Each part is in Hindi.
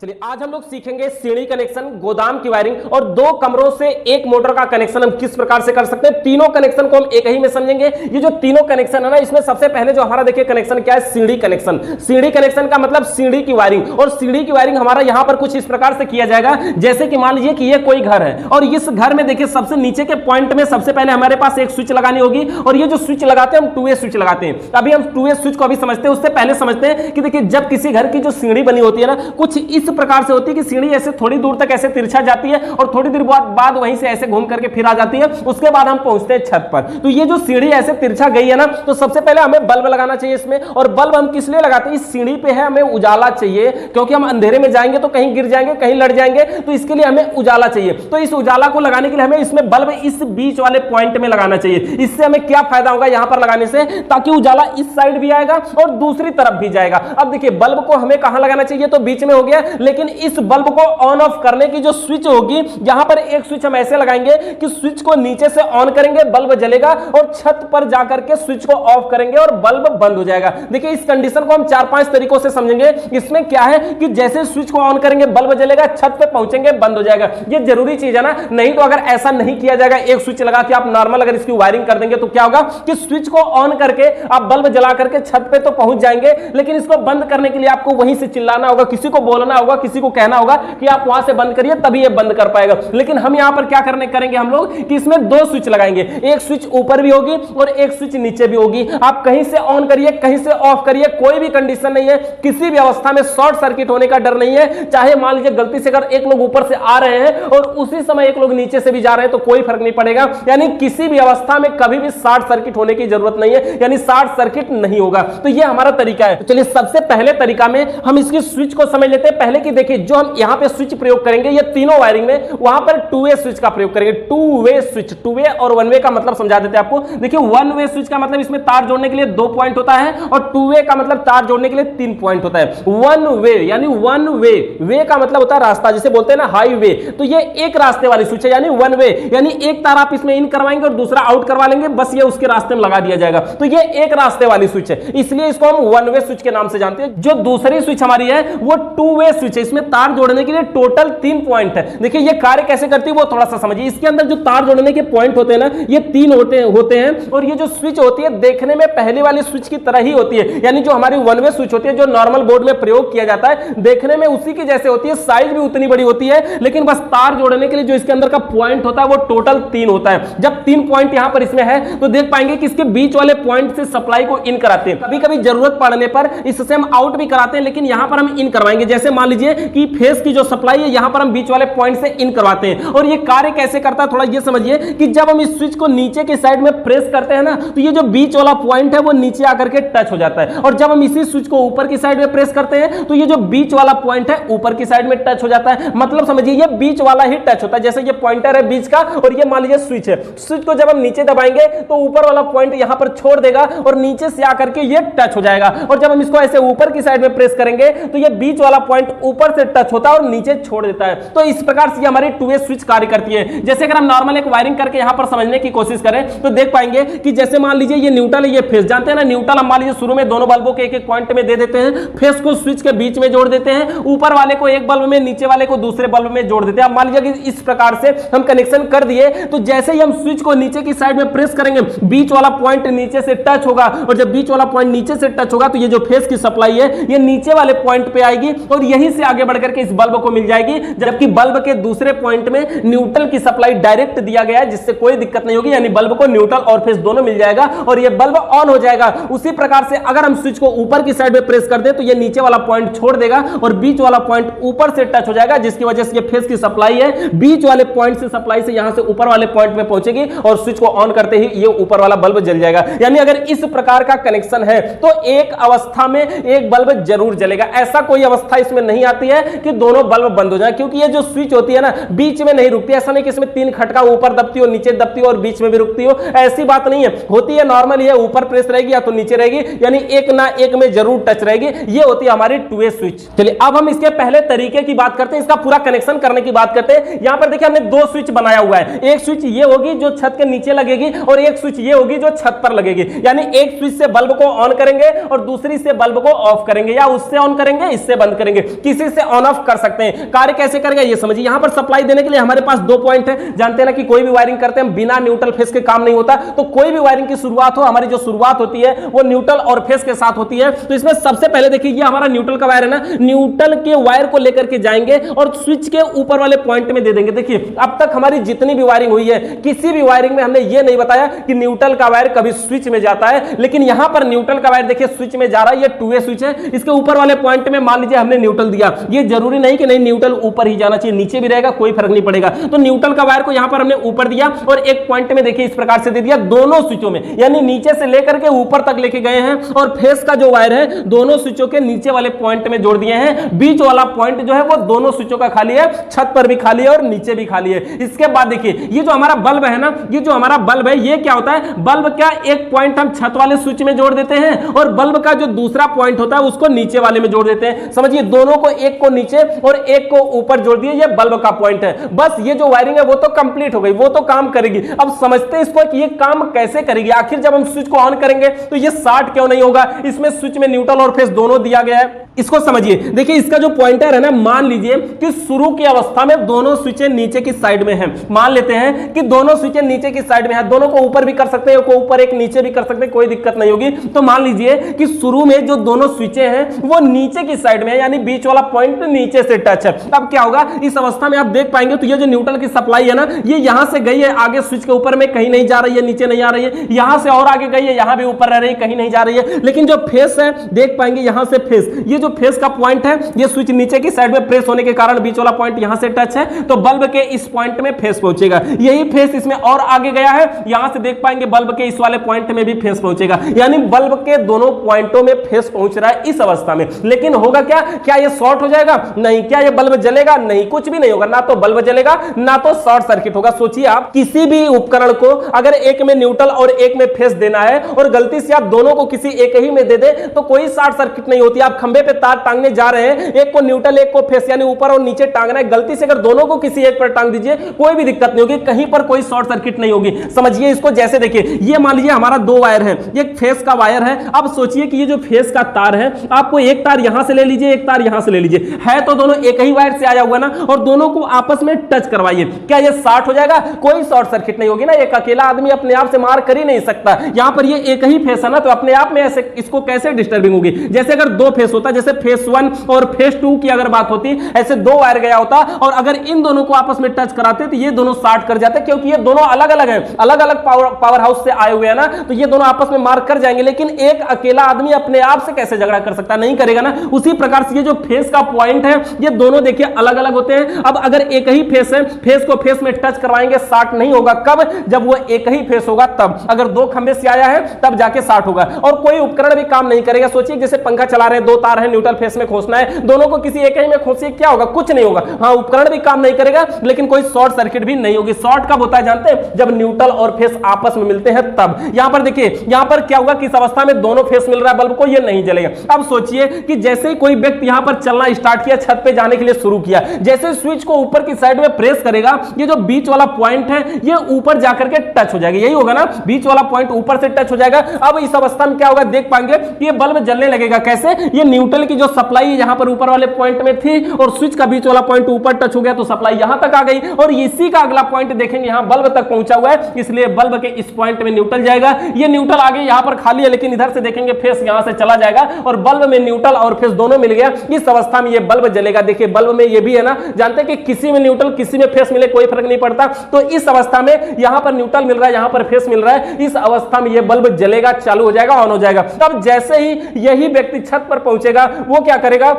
चलिए आज हम लोग सीखेंगे सीढ़ी कनेक्शन, गोदाम की वायरिंग और दो कमरों से एक मोटर का कनेक्शन हम किस प्रकार से कर सकते हैं। तीनों कनेक्शन को हम एक ही में समझेंगे। ये जो तीनों कनेक्शन है ना, इसमें सबसे पहले जो हमारा देखिए कनेक्शन क्या है, सीढ़ी कनेक्शन। सीढ़ी कनेक्शन का मतलब सीढ़ी की वायरिंग, और सीढ़ी की वायरिंग हमारा यहां पर कुछ इस प्रकार से किया जाएगा। जैसे कि मान लीजिए कि ये कोई घर है और इस घर में देखिए सबसे नीचे के पॉइंट में सबसे पहले हमारे पास एक स्विच लगानी होगी, और ये जो स्विच लगाते हैं हम 2 वे स्विच लगाते हैं। अभी हम 2 वे स्विच को अभी समझते हैं, उससे पहले समझते हैं कि देखिए जब किसी घर की जो सीढ़ी बनी होती है ना, कुछ इस प्रकार से होती है कि सीढ़ी ऐसे थोड़ी दूर तक ऐसे तिरछा जाती है और थोड़ी देर बाद वहीं से ऐसे घूम करके फिर आ जाती है। उसके बाद हम पहुंचते हैं छत पर। तो ये जो सीढ़ी ऐसे तिरछा गई है ना, तो सबसे पहले हमें बल्ब लगाना चाहिए इसमें। और बल्ब हम किस लिए लगाते हैं, इस सीढ़ी पे है हमें उजाला चाहिए, क्योंकि हम अंधेरे में जाएंगे तो कहीं गिर जाएंगे, कहीं लड़ जाएंगे, तो इसके लिए हमें उजाला चाहिए। तो इस उजाला को लगाने के लिए हमें इसमें बल्ब इस बीच वाले पॉइंट में लगाना चाहिए। इससे हमें क्या फायदा होगा यहां पर लगाने से, ताकि उजाला इस साइड भी आएगा और दूसरी तरफ भी जाएगा। अब देखिए बल्ब को हमें कहां लगाना चाहिए, तो बीच में हो गया, लेकिन इस बल्ब को ऑन ऑफ करने की जो स्विच होगी, यहां पर एक स्विच हम ऐसे लगाएंगे कि स्विच को नीचे से ऑन करेंगे, बल्ब जलेगा, और छत पर जाकर के स्विच को ऑफ करेंगे और बल्ब बंद हो जाएगा। देखिए इस कंडीशन को हम 4-5 तरीकों से समझेंगे। इसमें क्या है कि जैसे स्विच को ऑन करेंगे बल्ब जलेगा, छत पे पहुंचेंगे बंद हो जाएगा। ये जरूरी चीज है ना, नहीं तो अगर ऐसा नहीं किया जाएगा, एक स्विच लगा के आप नॉर्मल अगर इसकी वायरिंग कर देंगे तो क्या होगा कि स्विच को ऑन करके आप बल्ब जला करके छत पे तो पहुंच जाएंगे, लेकिन इसको बंद करने के लिए आपको वहीं से चिल्लाना होगा, किसी को बोलना होगा, किसी को कहना होगा कि आप वहां से बंद करिए, तभी ये बंद कर पाएगा। लेकिन हम यहां पर क्या करेंगे हम लोग कि इसमें 2 स्विच लगाएंगे, एक स्विच ऊपर भी होगी और एक स्विच नीचे भी होगी। आप कहीं से ऑन करिए, कहीं से ऑफ करिए, कोई भी कंडीशन नहीं है, किसी भी अवस्था में शॉर्ट सर्किट होने का डर नहीं है। चाहे मान लीजिए गलती से अगर एक लोग ऊपर से आ रहे हैं और उसी समय एक लोग नीचे से भी जा रहे हैं तो कोई फर्क नहीं पड़ेगा। यानी किसी भी अवस्था में कभी भी शॉर्ट सर्किट होने की जरूरत नहीं है, यानी शॉर्ट सर्किट नहीं होगा। तो ये हमारा तरीका है। तो चलिए सबसे पहले तरीका में हम इसकी स्विच को समझ लेते हैं। पहले की देखिए जो हम यहां पे स्विच प्रयोग करेंगे ये तीनों वायरिंग में, वहां पर 2 वे स्विच का प्रयोग करेंगे। 2 वे स्विच, 2 वे और 1 वे का मतलब समझा देते हैं आपको। देखिए 1 वे स्विच का मतलब इसमें तार जोड़ने के लिए 2 पॉइंट होता है, और 2 वे का मतलब तार जोड़ने के लिए 3 पॉइंट होता है। 1 वे यानी 1 वे, वे का मतलब होता है रास्ता, जिसे बोलते हैं ना हाईवे। तो ये एक रास्ते वाली स्विच है, यानी 1 वे, यानी एक तार आप इसमें इन करवाएंगे और दूसरा आउट करवा लेंगे, बस ये उसके रास्ते में लगा दिया जाएगा। तो ये एक रास्ते वाली स्विच है, इसलिए इसको हम 1 वे स्विच के नाम से जानते हैं। जो दूसरी स्विच हमारी है वो 2 वे स्विच है, इसमें तार जोड़ने के लिए टोटल 3 पॉइंट है। देखिए ये कार्य कैसे करती है वो थोड़ा सा समझिए। इसके अंदर जो तार जोड़ने के पॉइंट होते हैं ना, ये 3 होते हैं, और ये जो स्विच होती है देखने में पहले वाली स्विच की तरह ही होती है। यानी जो हमारी 1 वे स्विच होती है, जो नॉर्मल बोर्ड में प्रयोग किया जाता है, देखने में उसी की जैसे होती है, साइज भी उतनी बड़ी होती है, लेकिन बस तार जोड़ने के लिए जो इसके अंदर का पॉइंट होता है वो टोटल 3 होता है। जब 3 पॉइंट यहां पर इसमें है तो देख पाएंगे कि इसके बीच वाले पॉइंट से सप्लाई को इन कराते हैं। कभी कभी जरूरत पड़ने पर इससे हम आउट भी कराते हैं, लेकिन यहां पर हम इन करवाएंगे। जैसे मान लीजिए कि फेस की जो सप्लाई है यहां पर हम बीच वाले पॉइंट से इन करवाते हैं। और ये कार्य कैसे करता है थोड़ा ये समझिए कि जब हम इस स्विच को नीचे के साइड में प्रेस करते हैं ना, तो ये जो बीच वाला पॉइंट है वो नीचे आकर के टच हो जाता है, और जब हम इसी स्विच को ऊपर की साइड में प्रेस करते हैं तो ये जो बीच वाला पॉइंट है ऊपर की साइड में टच हो जाता है। मतलब समझिए ये बीच वाला ही टच होता है। जैसे ये पॉइंटर है बीच का और ये मान लीजिए स्विच है, स्विच को जब हम नीचे दबाएंगे तो ऊपर वाला पॉइंट यहां पर छोड़ देगा और नीचे से आकर के ये टच हो जाएगा, और जब हम इसको ऐसे ऊपर की साइड में प्रेस करेंगे तो ये बीच वाला पॉइंट ऊपर से टच होता है और नीचे छोड़ देता है। तो इस प्रकार से हमारी 2 वे स्विच कार्य करती है। जैसे अगर हम नॉर्मल एक वायरिंग करके यहां पर समझने की कोशिश करें तो देख पाएंगे कि जैसे मान लीजिए ये न्यूट्रल है, ये फेस, जानते हैं ना न्यूट्रल हम मान लीजिए शुरू में दोनों बल्बों के एक पॉइंट में दे देते हैं, फेस को स्विच के बीच में जोड़ देते हैं, ऊपर वाले को एक बल्ब में, नीचे वाले को दूसरे बल्ब में जोड़ देते हैं। अब मान लीजिए कि इस प्रकार से हम कनेक्शन कर दिए, तो जैसे ही हम स्विच को नीचे की साइड में प्रेस करेंगे बीच वाला पॉइंट नीचे से टच होगा, और जब बीच वाला पॉइंट नीचे से टच होगा तो ये जो फेस की सप्लाई है ये नीचे वाले पॉइंट पे आएगी और यहीं से आगे बढ़कर के इस बल्ब को मिल जाएगी, जबकि बल्ब के दूसरे पॉइंट में न्यूट्रल की सप्लाई डायरेक्ट दिया गया है, जिससे कोई दिक्कत नहीं होगी। यानी बल्ब को न्यूट्रल और फेस दोनों मिल जाएगा और ये बल्ब ऑन हो जाएगा। उसी प्रकार से अगर हम स्विच को ऊपर की साइड में प्रेस कर दें तो ये नीचे वाला पॉइंट छोड़ देगा और बीच वाला पॉइंट ऊपर से टच हो जाएगा, जिसकी वजह से ये फेस की सप्लाई है बीच वाले पॉइंट से सप्लाई से यहां से ऊपर वाले पॉइंट में पहुंचेगी और स्विच को ऑन करते ही ये ऊपर वाला बल्ब जल जाएगा। यानी अगर इस प्रकार का कनेक्शन है तो एक अवस्था में एक बल्ब जरूर जलेगा। ऐसा कोई अवस्था इसमें नहीं आती है कि दोनों बल्ब बंद हो जाए, क्योंकि ये जो स्विच होती है ना बीच में नहीं रुकती। ऐसा नहीं कि इसमें 3 खटका ऊपर दबती हो, नीचे दबती हो और बीच में भी रुकती हो, ऐसी बात नहीं है। होती है नॉर्मल, ये ऊपर प्रेस रहेगी या तो नीचे रहेगी, यानी एक ना एक में जरूर टच रहेगी। ये होती है हमारी 2 वे स्विच। चलिए अब हम इसके पहले तरीके की बात करते हैं, इसका पूरा कनेक्शन करने की बात करते हैं। यहां पर देखिए हमने 2 स्विच बनाया हुआ है। एक स्विच ये होगी जो छत के नीचे लगेगी और एक स्विच ये होगी जो छत पर लगेगी। यानी एक स्विच से बल्ब को ऑन करेंगे और दूसरी से बल्ब को ऑफ करेंगे, या उससे ऑन करेंगे इससे बंद करेंगे। किसी से ऑन ऑफ कर सकते हैं। कार्य कैसे करेगा ये समझिए। यहां पर सप्लाई देने के लिए हमारे पास दो पॉइंट है। जानते हैं ना कि कोई भी वायरिंग करते हैं बिना न्यूट्रल फेस के काम नहीं होता। तो कोई भी वायरिंग की शुरुआत हो, हमारी जो शुरुआत होती है वो न्यूट्रल और फेस के साथ होती है। तो इसमें सबसे पहले देखिए ये हमारा न्यूट्रल का वायर है ना, न्यूट्रल के वायर को लेकर के जाएंगे और स्विच के ऊपर वाले पॉइंट में दे देंगे। देखिए अब तक हमारी जितनी भी वायरिंग हुई है, किसी भी वायरिंग में हमने ये नहीं बताया कि न्यूट्रल का वायर कभी स्विच में जाता है, लेकिन यहां पर न्यूट्रल का वायर देखिए स्विच में जा रहा है। ये 2A स्विच है, इसके ऊपर वाले पॉइंट में मान लीजिए हमने न्यूट्रल दिया। ये जरूरी नहीं कि नहीं न्यूट्रल ऊपर ही जाना चाहिए, नीचे भी रहेगा कोई फर्क नहीं पड़ेगा। तो न्यूट्रल का वायर को यहां पर हमने ऊपर दिया और एक पॉइंट में देखिए इस प्रकार से दे दिया दोनों स्विचों में, यानी नीचे से लेकर के ऊपर तक लेके गए हैं। और फेस का जो वायर है दोनों स्विचों के नीचे वाले पॉइंट में जोड़ दिए हैं। बीच वाला पॉइंट जो है वो दोनों स्विचों का खाली है, छत पर भी खाली है और नीचे भी खाली है। इसके बाद देखिए ये जो हमारा बल्ब है ना, ये जो हमारा बल्ब है ये क्या होता है, बल्ब क्या एक पॉइंट हम छत वाले स्विच में जोड़ देते हैं और बल्ब का जो दूसरा पॉइंट होता है उसको नीचे वाले में जोड़ देते हैं। समझिए दोनों को, एक को नीचे और एक को ऊपर जोड़ दिए, ये बल्ब का पॉइंट है। बस ये जो वायरिंग है वो तो कंप्लीट हो गई, वो तो काम करेगी। अब समझते हैं इसको कि ये काम कैसे करेगी। आखिर जब हम स्विच को ऑन करेंगे तो ये शॉर्ट क्यों नहीं होगा। इसमें स्विच में न्यूट्रल और फेस दोनों दिया गया है। इसको समझिए, देखिए इसका जो पॉइंटर है ना, मान लीजिए कि शुरू की अवस्था में दोनों स्विचें नीचे की साइड में हैं। मान लेते हैं कि दोनों स्विचें नीचे की साइड में हैं, दोनों को ऊपर भी कर सकते हैं, को ऊपर एक नीचे भी कर सकते हैं, कोई दिक्कत नहीं होगी। तो मान लीजिए कि शुरू में जो दोनों स्विचें हैं वो नीचे की साइड में है, यानी बीच वाला पॉइंट नीचे से टच है। अब क्या होगा, इस अवस्था में आप देख पाएंगे तो ये जो न्यूट्रल की सप्लाई है ना, ये यहां से गई है आगे स्विच के ऊपर में, कहीं नहीं जा रही है, नीचे नहीं आ रही है। यहां से और आगे गई है, यहां भी ऊपर रह रही है, कहीं नहीं जा रही है। लेकिन जो फेस है देख पाएंगे यहां से फेस, ये जो फेस का पॉइंट है ये स्विच नीचे की साइड में प्रेस होने के कारण बीच वाला पॉइंट यहां से टच है, तो बल्ब के इस पॉइंट में फेस पहुंचेगा। यही फेस इसमें और आगे गया है, यहां से देख पाएंगे बल्ब के इस वाले पॉइंट में भी फेस पहुंचेगा, यानी बल्ब के दोनों पॉइंटों में फेस पहुंच रहा है इस अवस्था में। लेकिन होगा क्या, क्या ये शॉर्ट हो जाएगा? नहीं। क्या ये बल्ब जलेगा? नहीं, कुछ भी नहीं होगा, ना तो बल्ब जलेगा ना तो शॉर्ट सर्किट होगा। सोचिए आप किसी भी उपकरण को अगर एक में न्यूट्रल और एक में फेस देना है और गलती से आप दोनों को किसी एक ही में दे दे तो कोई शॉर्ट सर्किट नहीं होती। आप खंबे पे तार टांगने जा रहे हैं, एक को न्यूट्रल एक को फेस, यानी ऊपर और नीचे टांगना है, गलती से अगर दोनों को किसी एक पर टांग दीजिए कोई भी दिक्कत नहीं होगी, कहीं पर कोई शॉर्ट सर्किट नहीं होगी। समझिए इसको, जैसे देखिए ये मान लीजिए हमारा दो वायर है, एक फेस का वायर है। अब सोचिए कि ये जो फेस का तार है, आपको एक तार यहां से ले लीजिए, एक तार यहां से ले लीजिए, है तो दोनों एक ही वायर से आया हुआ ना, और दोनों को आपस में टच करवाइए। क्या ये शॉर्ट हो जाएगा? कोई शॉर्ट सर्किट नहीं होगी ना, एक अकेला आदमी अपने आप से मार कर ही नहीं सकता। यहां पर ये एक ही फेस है ना, तो अपने आप में ऐसे इसको कैसे डिस्टर्बिंग होगी। जैसे अगर दो फेस होता, जैसे फेस 1 और फेस 2 की अगर बात होती, ऐसे दो वायर गया होता और अगर इन दोनों को आपस में टच कराते तो ये दोनों शॉर्ट कर जाते, क्योंकि ये दोनों अलग अलग हैं, अलग अलग पावर हाउस से आए हुए हैं ना, तो ये दोनों आपस में मार कर जाएंगे। लेकिन एक अकेला आदमी अपने आप से कैसे झगड़ा कर सकता? नहीं करेगा ना। उसी प्रकार से ये जो फेस का पॉइंट है ये दोनों देखिए अलग अलग होते हैं। अब अगर एक ही फेस है, फेस को फेस में टच करवाएंगे, शॉर्ट नहीं होगा। कब? जब वो एक ही फेस होगा तब। अगर दो खंबे से आया है तब जाके शॉर्ट होगा और कोई उपकरण भी काम नहीं करेगा। सोचिए जैसे पंखा चला रहे हैं, दो तार है, न्यूट्रल फेस में खोसना है, दोनों को किसी एक ही में खोसिए, क्या होगा? कुछ नहीं होगा। हाँ, उपकरण भी काम नहीं करेगा लेकिन कोई शॉर्ट सर्किट भी नहीं होगी। शॉर्ट कब होता है जानते हैं? जब न्यूट्रल और फेस आपस में मिलते हैं तब। यहां पर देखिए, यहां पर क्या होगा कि इस अवस्था में दोनों फेस मिल रहा है बल्ब को, ये नहीं जलेगा। अब सोचिए कि जैसे ही कोई व्यक्ति यहां पर चलना स्टार्ट किया, छत पे जाने के लिए शुरू किया, जैसे स्विच को ऊपर की साइड में प्रेस करेगा, ये जो बीच वाला पॉइंट है ये ऊपर जाकर के टच हो जाएगा। यही होगा ना, बीच वाला पॉइंट ऊपर से टच हो जाएगा। अब इस अवस्था में क्या होगा देख पाएंगे, ये बल्ब जलने लगेगा। कैसे? ये न्यूट्रल की जो सप्लाई यहां पर ऊपर वाले पॉइंट में थी और स्विच का बीच वाला पॉइंट ऊपर टच हो गया तो सप्लाई यहां तक आ गई, और इसी का अगला पॉइंट देखेंगे यहां बल्ब तक पहुंचा हुआ है, इसलिए बल्ब के इस पॉइंट में न्यूट्रल जाएगा। ये न्यूट्रल आगे यहां पर खाली है, लेकिन इधर से देखेंगे फेस यहां से चला जाएगा और बल्ब में न्यूट्रल और फेस दोनों मिल गया। इस अवस्था में ये बल्ब जलेगा। देखिए बल्ब में ये भी है ना, जानते हैं कि किसी में न्यूट्रल किसी में फेस मिले कोई फर्क नहीं पड़ता। तो इस अवस्था में यहां पर न्यूट्रल मिल रहा है, यहां पर फेस मिल रहा है, इस अवस्था में ये बल्ब जलेगा, चालू हो जाएगा, ऑन हो जाएगा। तब जैसे ही यही व्यक्ति छत पर पहुंचेगा वो क्या करेगा,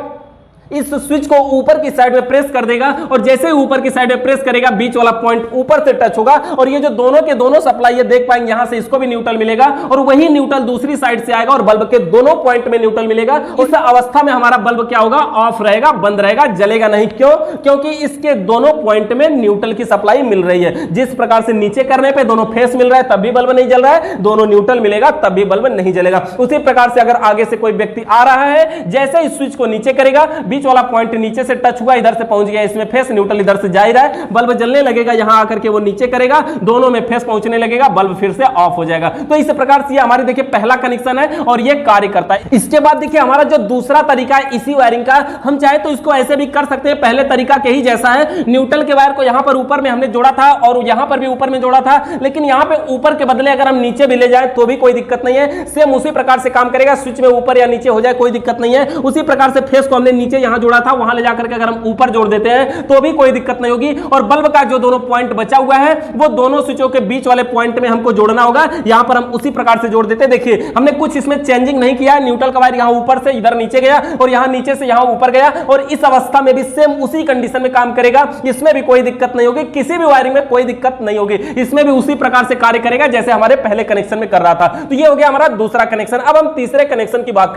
इस स्विच को ऊपर की साइड में प्रेस कर देगा और जैसे ही ऊपर की साइड में प्रेस करेगा बीच वाला पॉइंट ऊपर से टच होगा और ये जो दोनों के दोनों सप्लाई ये देख पाएंगे यहां से इसको भी न्यूट्रल मिलेगा और वही न्यूट्रल दूसरी साइड से आएगा और बल्ब के दोनों पॉइंट में न्यूट्रल मिलेगा। इस अवस्था में हमारा बल्ब क्या होगा, ऑफ रहेगा, बंद रहेगा, जलेगा नहीं। क्यों? क्योंकि इसके दोनों पॉइंट में न्यूट्रल की सप्लाई मिल रही है। जिस प्रकार से नीचे करने पे दोनों फेस मिल रहा है तब भी बल्ब नहीं जल रहा है, दोनों न्यूट्रल मिलेगा तब भी बल्ब नहीं जलेगा। उसी प्रकार से अगर आगे से कोई व्यक्ति आ रहा है, जैसे इस स्विच को नीचे करेगा बीच बीच वाला पॉइंट नीचे से टच हुआ, इधर से पहुंच गया इसमें फेस, न्यूट्रल इधर से जा ही रहा है, बल्ब जलने लगेगा, यहां आकर के वो नीचे करेगा, दोनों में फेस पहुंचने लगेगा, बल्ब फिर से ऑफ हो जाएगा। तो इस प्रकार से हमारे देखिए पहला कनेक्शन है और ये कार्य करता है। इसके बाद देखिए हमारा जो दूसरा तरीका है इसी वायरिंग का, हम चाहे तो इसको ऐसे भी कर सकते हैं, पहले तरीका के ही जैसा है। न्यूट्रल के वायर को यहां पर ऊपर में हमने जोड़ा था और यहां पर भी ऊपर में जोड़ा था, लेकिन यहां पे ऊपर के बदले अगर हम नीचे भी ले जाए तो भी कोई दिक्कत नहीं है, सेम उसी प्रकार से काम करेगा। स्विच में ऊपर या नीचे हो जाए कोई दिक्कत नहीं है। उसी प्रकार से फेस को हमने नीचे यहां जोड़ा था, वहां ले जाकर के अगर हम ऊपर जोड़ देते हैं तो भी कोई दिक्कत नहीं होगी। और बल्ब का जो दोनों पॉइंट बचा हुआ है वो दोनों स्विचों के बीच वाले पॉइंट में हमको जोड़ना होगा। यहां पर हम उसी प्रकार से जोड़ देते हैं। देखिए हमने कुछ इसमें चेंजिंग नहीं किया, न्यूट्रल का वायर यहां ऊपर से इधर नीचे गया और यहां नीचे से यहां ऊपर गया, और इस अवस्था में भी सेम उसी कंडीशन में काम करेगा। इसमें भी कोई दिक्कत नहीं होगी, किसी भी वायरिंग में कोई दिक्कत नहीं होगी, इसमें भी उसी प्रकार से कार्य करेगा जैसे हमारे पहले कनेक्शन में कर रहा था। तो ये हो गया हमारा दूसरा कनेक्शन। अब हम तीसरे कनेक्शन की बात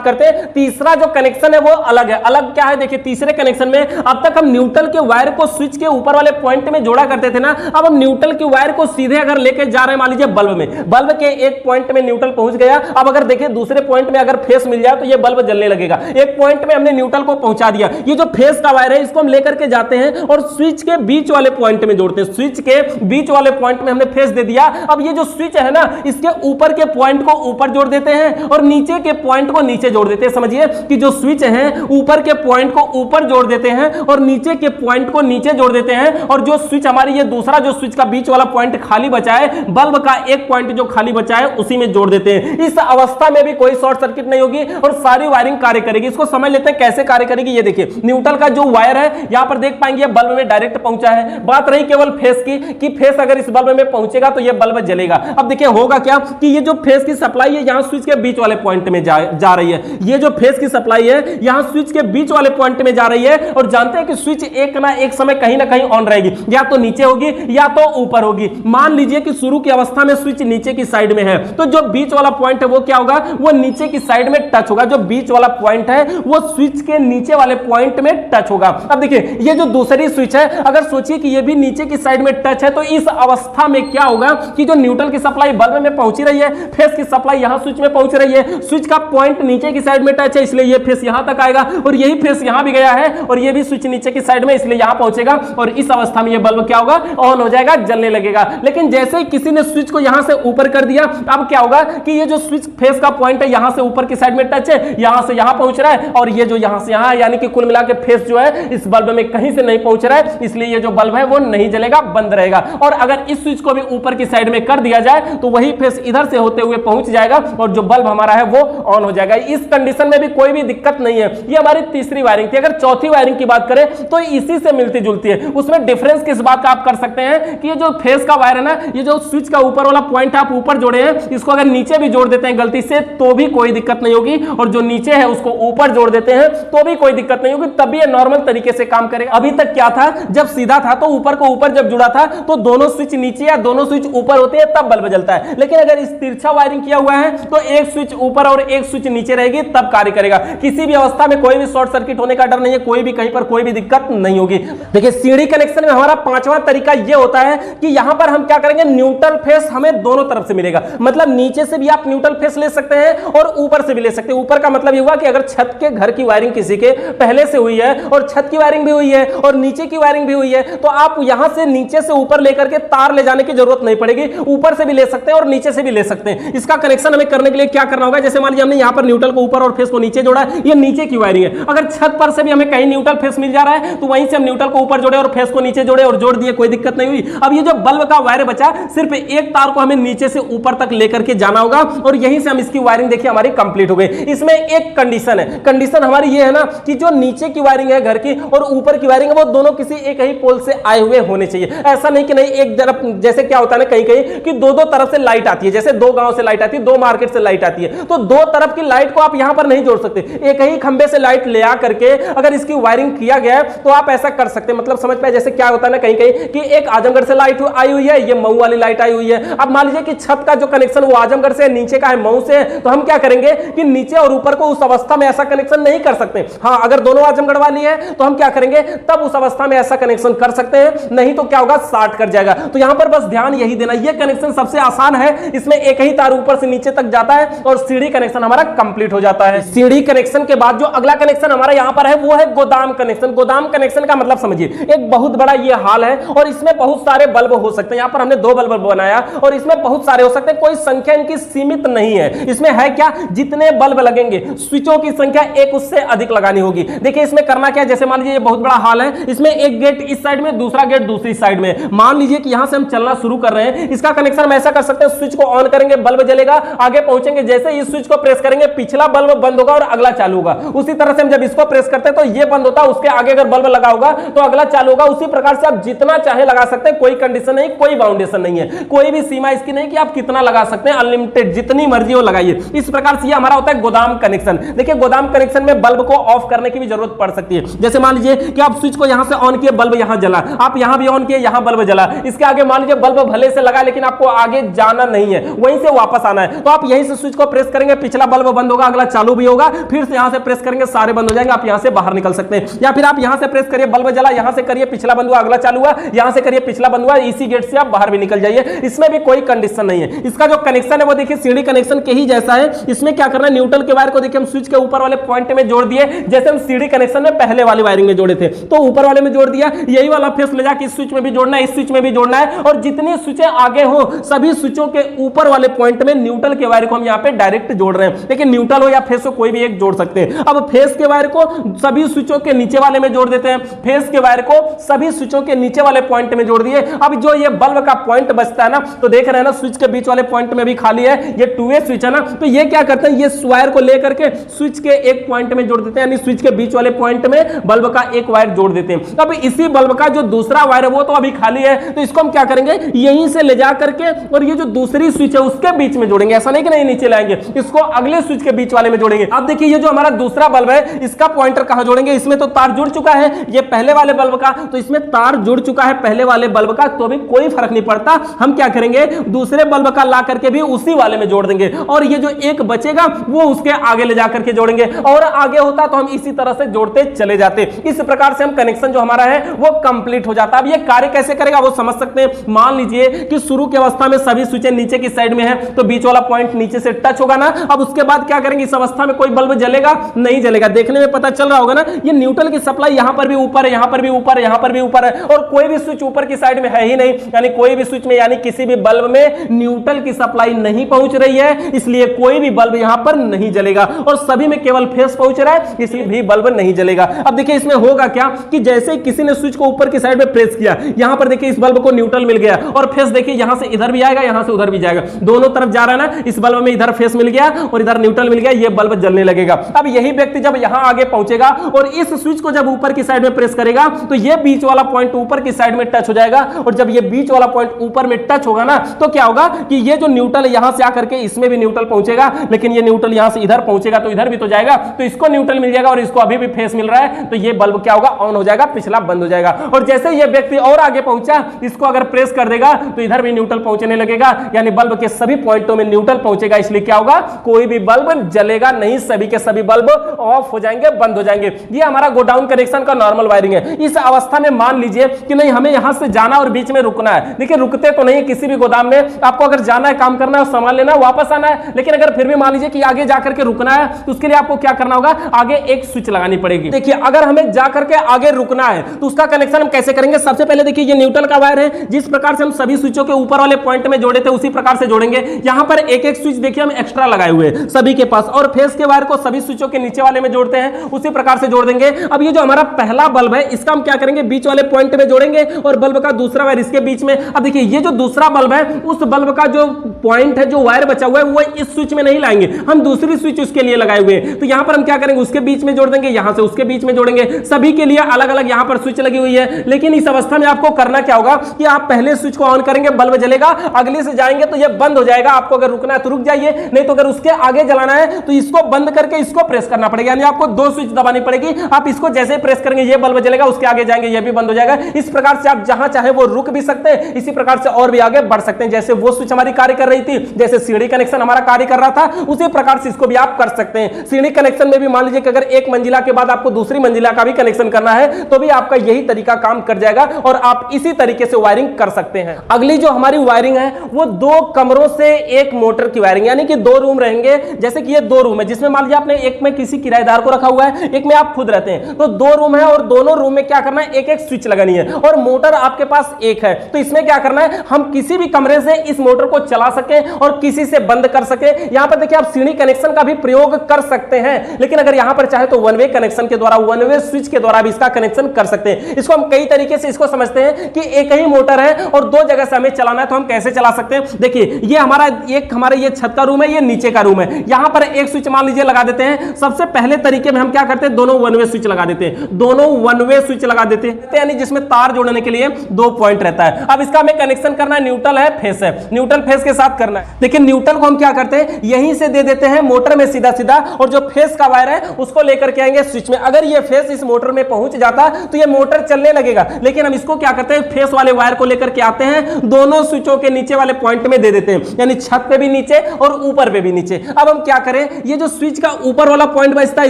करते हैं। तीसरा जो कनेक्शन है वो अलग है। अलग क्या है देखिए, तीसरे कनेक्शन में अब तक हम न्यूट्रल के वायर को स्विच के ऊपर वाले पॉइंट में जोड़ा करते थे ना, अब हम न्यूट्रल के वायर को सीधे अगर लेके जा रहे हैं मान लीजिए बल्ब में, बल्ब के एक पॉइंट में न्यूट्रल पहुंच गया, अब अगर देखिए दूसरे पॉइंट में अगर फेस मिल जाए तो ये बल्ब जलने लगेगा। एक पॉइंट में हमने न्यूट्रल को पहुंचा दिया, ये जो फेस का वायर है इसको हम लेकर के जाते हैं और स्विच के बीच वाले पॉइंट में जोड़ते हैं। स्विच के बीच वाले पॉइंट में हमने फेस दे दिया। अब ये जो स्विच है ना, इसके ऊपर के पॉइंट को ऊपर जोड़ देते हैं और नीचे के पॉइंट को नीचे जोड़ देते हैं। समझिए कि जो स्विच है ऊपर के पॉइंट को ऊपर जोड़ देते हैं और नीचे के पॉइंट को नीचे जोड़ देते हैं, और जो स्विच हमारी ये दूसरा जो स्विच का बीच वाला पॉइंट खाली बचा है, बल्ब का एक पॉइंट जो खाली बचा है उसी में जोड़ देते हैं। इस अवस्था में भी कोई शॉर्ट सर्किट नहीं होगी और सारी वायरिंग कार्य करेगी। इसको समझ लेते हैं कैसे कार्य करेगी। ये देखिए न्यूट्रल का जो वायर है यहां पर देख पाएंगे बल्ब में डायरेक्ट पहुंचा है। बात रही केवल फेस की कि फेस अगर इस बल्ब में पहुंचेगा तो ये बल्ब जलेगा। अब देखिए होगा क्या कि ये जो फेस की सप्लाई है यहां स्विच के बीच वाले पॉइंट में जा रही है। ये जो फेस की सप्लाई है यहां स्विच के बीच वाले पॉइंट में जा रही है, और जानते हैं कि स्विच एक ना एक समय कहीं ना कहीं ऑन रहेगी, या तो नीचे होगी या तो ऊपर होगी। मान लीजिए कि शुरू की अवस्था में स्विच नीचे की साइड में है, तो जो बीच वाला पॉइंट है वो क्या होगा, वो नीचे की साइड में टच होगा। जो बीच वाला पॉइंट है वो स्विच के नीचे वाले पॉइंट में टच होगा। अब देखिए ये जो दूसरी स्विच है, अगर सोचिए कि ये भी नीचे की साइड में टच है, तो इस अवस्था में क्या होगा कि जो न्यूट्रल की सप्लाई बल्ब में पहुंची रही है, फेस की सप्लाई यहां स्विच में पहुंच रही है, स्विच का पॉइंट नीचे की साइड में टच है इसलिए ये फेस यहां तक आएगा, और यही फेस यहां भी गया है और ये भी स्विच नीचे की साइड में इसलिए यहां पहुंचेगा, और इस अवस्था में ये बल्ब क्या होगा, ऑन हो जाएगा, जलने लगेगा। लेकिन जैसे ही किसी ने स्विच को यहां से ऊपर कर दिया, अब क्या होगा कि ये जो स्विच फेस का पॉइंट है यहां से ऊपर की साइड में टच है, यहां से यहां पहुंच रहा है, और ये जो यहां से यहां, यानी कि कुल मिला के फेस जो है इस बल्ब में कहीं से नहीं पहुंच रहा है, इसलिए ये जो बल्ब है वो नहीं जलेगा, बंद रहेगा। और अगर इस स्विच को भी ऊपर की साइड में कर दिया जाए तो वही फेस इधर से होते हुए पहुंच जाएगा और जो बल्ब हमारा है वो ऑन हो जाएगा। इस कंडीशन में भी कोई भी दिक्कत नहीं है। ये हमारी तीसरी वायरिंग थी। अगर चौथी वायरिंग की बात करें तो इसी से मिलती जुलती है। उसमें डिफरेंस किस बात का आप कर सकते हैं कि ये जो फेस का वायर है ना, ये जो स्विच का ऊपर वाला पॉइंट आप ऊपर जोड़े हैं, इसको अगर नीचे भी जोड़ देते हैं गलती से तो भी कोई दिक्कत नहीं होगी, और जो नीचे है उसको ऊपर जोड़ देते हैं तो भी कोई दिक्कत नहीं होगी, तभी ये नॉर्मल तरीके से काम करेगा। अभी तक क्या था, जब सीधा था तो ऊपर को ऊपर जब जुड़ा था तो दोनों स्विच नीचे या दोनों स्विच ऊपर होते हैं तब बल्ब जलता है। लेकिन अगर इस तिरछा वायरिंग किया हुआ है तो एक स्विच ऊपर और एक स्विच नीचे रहेगी तब कार्य करेगा। किसी भी अवस्था में कोई भी शॉर्ट सर्किट होने का डर नहीं है, कोई भी कहीं पर कोई भी दिक्कत नहीं होगी। देखिए सीढ़ी कनेक्शन में हमारा पांचवा तरीका यह होता है कि यहां पर हम क्या करेंगे, न्यूट्रल फेस हमें दोनों तरफ से मिलेगा। मतलब नीचे से भी आप न्यूट्रल फेस ले सकते हैं और ऊपर से भी ले सकते हैं। ऊपर का मतलब यह हुआ कि अगर छत के घर की वायरिंग किसी के पहले से हुई है और छत की वायरिंग भी हुई है और नीचे की वायरिंग भी हुई है, तो आप यहां से नीचे से ऊपर लेकर के तार ले जाने की जरूरत नहीं पड़ेगी। ऊपर से भी ले सकते हैं और नीचे से भी ले सकते हैं। इसका कनेक्शन हमें करने के लिए क्या करना होगा, जैसे मान लीजिए हमने यहां पर न्यूट्रल को ऊपर और फेस को नीचे जोड़ा, ये नीचे की वायरिंग है। अगर छत पर से भी हमें कहीं न्यूट्रल फेस मिल जा रहा है तो वहीं से हम न्यूट्रल को ऊपर जोड़े और फेस को नीचे जोड़े और जोड़ दिए, कोई दिक्कत नहीं हुई। अब ये जो बल्ब का वायर बचा, सिर्फ एक तार को हमें नीचे से ऊपर तक लेकर के जाना होगा और यहीं से हम इसकी वायरिंग देखिए हमारी कंप्लीट हो गई। इसमें एक कंडीशन है, कंडीशन हमारी ये है ना कि जो नीचे की वायरिंग है घर की और ऊपर की वायरिंग है वो दोनों किसी एक ही पोल से आए हुए होने चाहिए। ऐसा नहीं कि नहीं एक तरफ, जैसे क्या होता है ना कहीं कहीं कि दो तरफ से लाइट आती है, जैसे दो गांव से लाइट आती है, दो मार्केट से लाइट आती है, तो दो तरफ की लाइट को आप यहां पर नहीं जोड़ सकते। एक ही खंबे से लाइट ले आ करके अगर इसकी वायरिंग किया गया है तो आप ऐसा कर सकते हैं। मतलब समझ पाए, जैसे क्या होता है ना कहीं कहीं कि एक आजमगढ़ से लाइट आई हुई है, ये मऊ वाली लाइट आई हुई है। अब मान लीजिए कि छत का जो कनेक्शन वो आजमगढ़ से, नीचे का है मऊ से, तो हम क्या करेंगे कि नीचे और ऊपर को उस अवस्था में ऐसा कनेक्शन नहीं कर सकते। हाँ, अगर दोनों आजमगढ़ वाली है तो हम क्या करेंगे, तब उस अवस्था में ऐसा कनेक्शन कर सकते हैं, नहीं तो क्या होगा, शॉर्ट कर जाएगा। तो यहां पर बस ध्यान यही देना, ये कनेक्शन सबसे आसान है, इसमें एक ही तार ऊपर से नीचे तक जाता है और सीढ़ी कनेक्शन हमारा कंप्लीट हो जाता है। सीढ़ी कनेक्शन कनेक्शन के बाद जो अगला कनेक्शन हमारा यहां पर है वो है गोदाम कनेक्शन। गोदाम कनेक्शन का मतलब समझिए एक बहुत बड़ा ये हाल है और इसमें बहुत सारे बल्ब हो सकते हैं। यहां पर हमने 2 बल्ब बनाया और इसमें बहुत सारे हो सकते हैं, कोई संख्या इनकी सीमित नहीं है। इसमें है क्या, जितने बल्ब लगेंगे स्विचों की संख्या एक उससे अधिक लगानी होगी। देखिए इसमें करना क्या है, जैसे मान लीजिए ये बहुत बड़ा हाल है, इसमें एक गेट इस साइड में, दूसरा गेट दूसरी साइड में। मान लीजिए कि यहां से हम चलना शुरू कर रहे हैं, इसका कनेक्शन हम ऐसा कर सकते हैं, स्विच को ऑन करेंगे बल्ब जलेगा, आगे पहुंचेंगे, जैसे इस स्विच को प्रेस करेंगे पिछला बल्ब बंद होगा और अगला चालू होगा। उसी तरह से हम जब इसको प्रेस करते हैं तो ये बंद होता है, उसके आगे अगर बल्ब लगा होगा तो अगला चालू होगा। उसी प्रकार से आप जितना चाहे लगा सकते हैं, कोई कंडीशन नहीं, कोई बाउंडेशन नहीं है, कोई भी सीमा इसकी नहीं कि आप कितना लगा सकते हैं, अनलिमिटेड जितनी मर्जी हो लगाइए। इस प्रकार से ये हमारा होता है गोदाम कनेक्शन। देखिए गोदाम कनेक्शन में बल्ब को ऑफ करने की भी जरूरत पड़ सकती है। जैसे मान लीजिए कि आप स्विच को यहां से ऑन किए, बल्ब यहां जला, आप यहां भी ऑन किए, यहां बल्ब जला, इसके आगे मान लीजिए बल्ब भले से लगा लेकिन आपको आगे जाना नहीं है, वहीं से वापस आना है, तो आप यहीं से स्विच को प्रेस करेंगे, पिछला बल्ब बंद होगा, अगला चालू भी होगा, फिर से यहां से प्रेस करेंगे, सारे बंद हो जाएंगे, आप यहां से बाहर निकल सकते हैं। या फिर आप यहां से प्रेस करिए, बल्ब जला, यहां से करिए, पिछला बंद हुआ, अगला चालू हुआ, यहां से करिए, पिछला बंद हुआ, इसी गेट से आप बाहर भी निकल जाइए। इसमें भी कोई कंडीशन नहीं है। इसका जो कनेक्शन है वो देखिए सीढ़ी कनेक्शन के ही जैसा है। इसमें क्या करना है, न्यूट्रल के वायर को देखिए हम स्विच के ऊपर वाले पॉइंट में जोड़ दिए, जैसे हम सीढ़ी कनेक्शन में पहले वाली वायरिंग में जोड़े थे, तो ऊपर वाले में जोड़ दिया। यही वाला फेस ले जाके इस स्विच में भी जोड़ना है, इस स्विच में भी जोड़ना है, और जितनी स्विचें आगे हो सभी स्विचों के ऊपर वाले पॉइंट में न्यूट्रल के वायर को हम यहां पे डायरेक्ट जोड़ रहे हैं। लेकिन न्यूट्रल हो या फेस हो कोई भी एक जोड़ सकते हैं। अब फेस के वायर को सभी स्विचों के नीचे वाले में जोड़ देते हैं, फेस के वायर को सभी स्विचों के नीचे वाले पॉइंट में जोड़ दिए। अब जो ये बल्ब का पॉइंट बचता है ना, तो देख रहे हैं ना स्विच के बीच वाले पॉइंट में भी खाली है, ये 2 वे स्विच है ना, तो ये क्या करते हैं, ये वायर को लेकर के स्विच के एक पॉइंट में जोड़ देते हैं, यानी स्विच के बीच वाले पॉइंट में बल्ब का एक वायर जोड़ देते हैं। अब इसी बल्ब का जो दूसरा वायर है वो तो अभी खाली है, तो इसको हम क्या करेंगे, यहीं से ले जा करके और ये जो दूसरी स्विच है उसके बीच में जोड़ेंगे। ऐसा नहीं कि नहीं नीचे लाएंगे, इसको अगले स्विच के बीच वाले में जोड़ेंगे। अब देखिए ये जो हमारा दूसरा बल्ब है इसका पॉइंटर कहां जोड़ेंगे, इसमें तो तार जुड़ चुका है, ये पहले वाले बल्ब का, तो इसमें तार जुड़ चुका है पहले वाले बल्ब का, तो भी कोई फर्क नहीं पड़ता। हम क्या करेंगे, दूसरे बल्ब का ला करके भी उसी वाले में जोड़ देंगे, और ये जो एक बचेगा वो उसके आगे ले जाकर के जोड़ेंगे, और आगे होता तो हम इसी तरह से जोड़ते चले जाते। इस प्रकार से हम कनेक्शन जो हमारा है वो कंप्लीट हो जाता है। अब ये कार्य कैसे करेगा वो समझ सकते हैं। मान लीजिए कि शुरू की अवस्था में सभी स्विचें नीचे की साइड में है, तो बीच वाला पॉइंट नीचे से टच होगा ना। अब उसके बाद क्या करेंगे, इस अवस्था में कोई बल्ब जलेगा नहीं जलेगा, देखने में पता चल रहा होगा ना, ये न्यूट्रल की सप्लाई यहां पर भी ऊपर है, यहां पर भी ऊपर है, यहां पर भी ऊपर है, और कोई भी स्विच ऊपर की साइड में है ही नहीं, यानी कोई भी स्विच में यानी किसी भी बल्ब में न्यूट्रल की सप्लाई नहीं पहुंच रही है, इसलिए कोई भी बल्ब यहां पर नहीं जलेगा, और सभी में केवल फेस पहुंच रहा है इसलिए भी बल्ब नहीं जलेगा। अब देखिए इसमें होगा क्या कि जैसे किसी ने स्विच को ऊपर की साइड में प्रेस किया, यहां पर देखिए इस बल्ब को न्यूट्रल मिल गया, और फेस देखिए यहां से इधर भी आएगा, यहां से उधर भी जाएगा, दोनों तरफ जा रहा है ना। इस बल्ब में इधर फेस मिल गया और इधर न्यूट्रल मिल गया, ये बल्ब जलने लगेगा। अब यही व्यक्ति जब यहां आगे पहुंचेगा और इस स्विच को जब ऊपर की साइड में प्रेस करेगा तो ये बीच वाला पॉइंट ऊपर की साइड में टच हो जाएगा, और जब ये बीच वाला पॉइंट ऊपर में टच होगा ना, तो क्या होगा कि ये जो न्यूट्रल यहां से आकर के इसमें भी न्यूट्रल पहुंचेगा, लेकिन ये न्यूट्रल यहां से इधर पहुंचेगा तो इधर भी तो जाएगा, तो इसको न्यूट्रल मिल जाएगा और इसको अभी भी फेस मिल रहा है, तो ये बल्ब क्या होगा, ऑन हो जाएगा, पिछला बंद हो जाएगा। और जैसे ये व्यक्ति और आगे पहुंचा, इसको अगर प्रेस कर देगा तो इधर भी न्यूट्रल पहुंचने लगेगा, यानी बल्ब के सभी पॉइंटों में न्यूट्रल पहुंचेगा, इसलिए क्या होगा, कोई भी बल्ब जलेगा नहीं, सभी के सभी बल्ब ऑफ हो जाएंगे, बंद हो जाएंगे। ये हमारा गोडाउन कनेक्शन का नॉर्मल वायरिंग है। इस अवस्था में मान लीजिए कि नहीं हमें यहां से जाना और बीच में रुकना है। देखिए रुकते तो नहीं, किसी भी गोदाम में आपको अगर जाना है, काम करना है, सामान लेना है, वापस आना है, लेकिन अगर फिर भी मान लीजिए कि आगे जाकर के रुकना है तो उसके लिए आपको क्या करना होगा, आगे एक स्विच लगानी पड़ेगी। देखिए अगर हमें जाकर के आगे रुकना है तो उसका कनेक्शन हम कैसे करेंगे। सबसे पहले देखिए ये न्यूट्रल का वायर है, जिस प्रकार से हम सभी स्विचों के ऊपर वाले पॉइंट में जोड़े थे उसी प्रकार से जोड़ेंगे। यहां पर एक एक स्विच देखिए हम एक्स्ट्रा लगाए हुए हैं सभी के पास, और फेस के वायर को सभी स्विचों के नीचे वाले में जोड़ते हैं, उसी प्रकार से जोड़ देंगे। अब ये जो हमारा पहला बल्ब है इसका हम क्या करेंगे, बीच वाले पॉइंट में जोड़ेंगे, और बल्ब का दूसरा वायर इसके बीच में। अब देखिए ये जो दूसरा बल्ब है उस बल्ब का जो पॉइंट है, जो वायर बचा हुआ है, वो इस स्विच में नहीं लाएंगे, हम दूसरी स्विच उसके लिए लगाए हुए हैं, तो यहां पर हम क्या करेंगे, उसके बीच में जोड़ देंगे, यहां से उसके बीच में जोड़ेंगे, सभी के लिए अलग अलग यहां पर स्विच लगी हुई है। लेकिन इस अवस्था में आपको करना क्या होगा कि आप पहले स्विच को ऑन करेंगे, बल्ब जलेगा, अगले से जाएंगे तो ये बंद हो जाएगा। आपको अगर रुकना है तो रुक जाइए, नहीं तो अगर उसके आगे जलाना है तो इसको बंद करके इसको प्रेस करना पड़ेगा, यानी आपको 2 स्विच दबानी पड़ेगी। आप इसको जैसे प्रेस करेंगे ये बल्ब जलेगा, उसके आगे जाएंगे ये भी बंद हो जाएगा। इस प्रकार से आप जहां चाहे वो रुक भी सकते हैं, इसी प्रकार से और भी आगे बढ़ सकते हैं, जैसे वो स्विच हमारी कार्य कर रही थी, जैसे सीढ़ी कनेक्शन हमारा कार्य कर रहा था, उसी प्रकार से इसको भी आप कर सकते हैं। सीढ़ी कनेक्शन में भी मान लीजिए कि अगर एक मंजिला के बाद आपको दूसरी मंजिला का भी कनेक्शन करना है तो भी आपका यही तरीका काम कर जाएगा और आप इसी तरीके से वायरिंग कर सकते हैं। अगली जो हमारी वायरिंग है वो 2 कमरों से एक मोटर की वायरिंग, यानी कि 2 रूम रहेंगे। जैसे कि ये 2 रूम है जिसमें मान लीजिए आपने एक में किसी किराएदार को रखा हुआ है, एक में आप खुद रहते हैं, तो 2 रूम है और दोनों रूम में क्या करना है, एक एक स्विच लगानी है और मोटर आपके पास एक है। तो इसमें क्या करना है, हम किसी भी कमरे से इस मोटर को चला सके और किसी से बंद कर सके। यहां पर देखिए आप सीढ़ी कनेक्शन का भी प्रयोग कर सकते हैं, लेकिन अगर यहां पर चाहे तो वन वे कनेक्शन के द्वारा, वन वे स्विच के द्वारा भी इसका कनेक्शन कर सकते हैं। इसको हम कई तरीके से इसको समझते हैं कि एक ही मोटर है और 2 जगह से हमें चलाना है, तो हम कैसे चला सकते हैं। देखिए ये हमारा ये छत का रूम है, ये नीचे का रूम है। यहां पर एक स्विच मान लीजिए लगा देते हैं। सबसे पहले तरीके में हम क्या करते हैं, दोनों वन वे स्विच लगा देते हैं, दोनों वन वे स्विच लगा देते हैं, यानी जिसमें तार जोड़ने के लिए 2 पॉइंट रहता है। अब इसका हमें कनेक्शन करना है, न्यूट्रल है, फेस है, न्यूट्रल फेस के साथ करना है। लेकिन न्यूट्रल को हम क्या करते हैं, यहीं से दे देते हैं मोटर में सीधा सीधा, और जो फेस का वायर है उसको लेकर के आएंगे स्विच में। अगर ये फेस इस मोटर में पहुंच जाता तो ये मोटर चलने लगेगा, लेकिन हम इसको क्या करते हैं, फेस वाले वायर को लेकर के आते हैं, दोनों स्विचों के नीचे वाले पॉइंट में दे देते हैं, यानी छत पे भी नीचे और ऊपर पे भी नीचे। अब हम क्या करें, ये जो स्विच का ऊपर वाला पॉइंट बचता है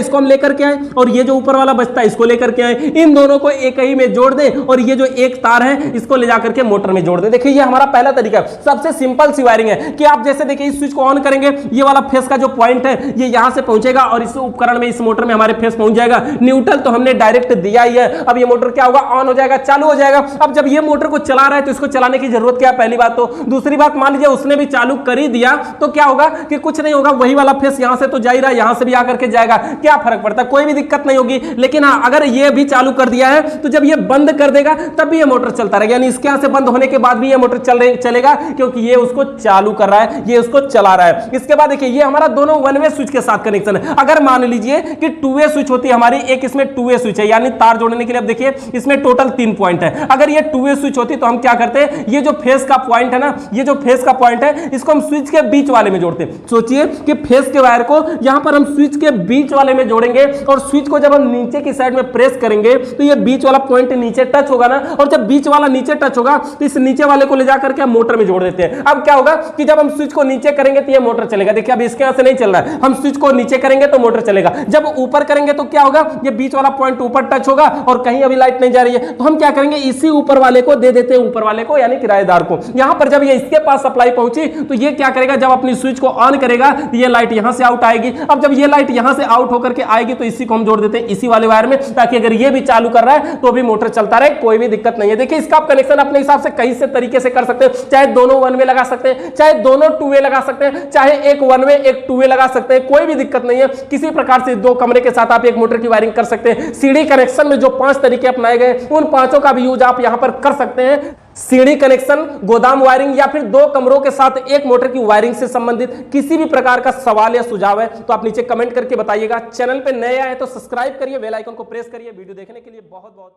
इसको हम लेकर के आए, और ये जो ऊपर वाला बचता है इसको लेकर के आए, इन दोनों को एक ही में जोड़ दें और ये जो एक तार है इसको ले जाकर के मोटर में जोड़ दें। देखिए ये हमारा पहला तरीका, सबसे सिंपल सी वायरिंग है कि आप जैसे देखिए इस स्विच को ऑन करेंगे, ये वाला फेस का जो पॉइंट है ये यहां से पहुंचेगा और इस उपकरण में, इस मोटर में हमारे फेस पहुंच जाएगा। न्यूट्रल तो हमने डायरेक्ट दिया ही है। अब ये मोटर क्या होगा, ऑन हो जाएगा, चालू हो जाएगा। अब जब ये मोटर को चला रहा है तो इसको चलाने की जरूरत क्या है, पहली बात तो। दूसरी बात, मान लीजिए उसने भी चालू कर ही दिया तो क्या होगा कि कुछ नहीं होगा, वही वाला फेस यहां से तो जा ही रहा है, यहां से भी आकर के जाएगा, क्या फर्क पड़ता है, कोई भी दिक्कत नहीं होगी। लेकिन हाँ, अगर ये भी चालू कर दिया है तो जब ये बंद कर देगा तब भी ये मोटर चलता रहेगा, यानी इसके यहां से बंद होने के बाद भी ये मोटर चलेगा, क्योंकि ये उसको चालू कर रहा है, ये उसको चला रहा है। इसके बाद देखिए ये हमारा दोनों वन वे स्विच के साथ कनेक्शन है। अगर मान लीजिए कि 2 वे स्विच होती है हमारी, एक इसमें 2 वे स्विच है, यानी तार जोड़ने के लिए। अब देखिए इसमें टोटल 3 पॉइंट है। अगर ये 2 वे स्विच होती तो हम क्या करते हैं, ये जो फेस का पॉइंट है ना, ये जो फेस का पॉइंट है इसको हम स्विच के बीच वाले में जोड़ते हैं। सोचिए कि फेस के वायर को यहां पर हम स्विच के बीच वाले में जोड़ेंगे और स्विच को जब हम नीचे की साइड में प्रेस करेंगे तो ये बीच वाला पॉइंट नीचे टच होगा ना, और जब बीच वाला नीचे टच होगा तो इस नीचे वाले को ले जाकर के हम मोटर में जोड़ देते हैं। अब क्या होगा कि जब हम स्विच को नीचे करेंगे तो ये मोटर चलेगा। देखिए अब इसके यहां से नहीं चल रहा है, हम स्विच को नीचे करेंगे तो मोटर चलेगा। जब ऊपर करेंगे तो क्या होगा, ये बीच वाला पॉइंट ऊपर टच होगा और कहीं अभी लाइट नहीं जा रही है, तो हम क्या करेंगे, इसी ऊपर वाले को दे देते हैं, ऊपर वाले को यानी किराएदार को। यहां पर जब ये इसके पास सप्लाई पहुंची तो ये क्या करेगा, जब अपनी स्विच को ऑन करेगा ये लाइट यहां से आउट आएगी। अब जब ये लाइट यहां से आउट होकर के आएगी तो इसी को हम जोड़ देते हैं इसी वाले वायर में, ताकि अगर ये भी चालू कर रहा है तो भी मोटर चलता रहे, कोई भी दिक्कत नहीं है। देखिए इसका आप कनेक्शन अपने हिसाब से कई से तरीके से कर सकते हैं, चाहे दोनों वन वे लगा सकते हैं, चाहे दोनों 2 वे लगा सकते हैं, चाहे एक वन वे एक 2 वे लगा सकते हैं, कोई भी दिक्कत नहीं है। किसी प्रकार से 2 कमरे के साथ आप एक मोटर की वायरिंग कर सकते हैं। सीढ़ी कनेक्शन में जो 5 तरीके अपनाए गए उन 5 का भी यूज आप यहां पर कर सकते हैं। सीढ़ी कनेक्शन, गोदाम वायरिंग या फिर 2 कमरों के साथ एक मोटर की वायरिंग से संबंधित किसी भी प्रकार का सवाल या सुझाव है तो आप नीचे कमेंट करके बताइएगा। चैनल पे नए आए तो सब्सक्राइब करिए, बेल आइकन को प्रेस करिए। वीडियो देखने के लिए बहुत बहुत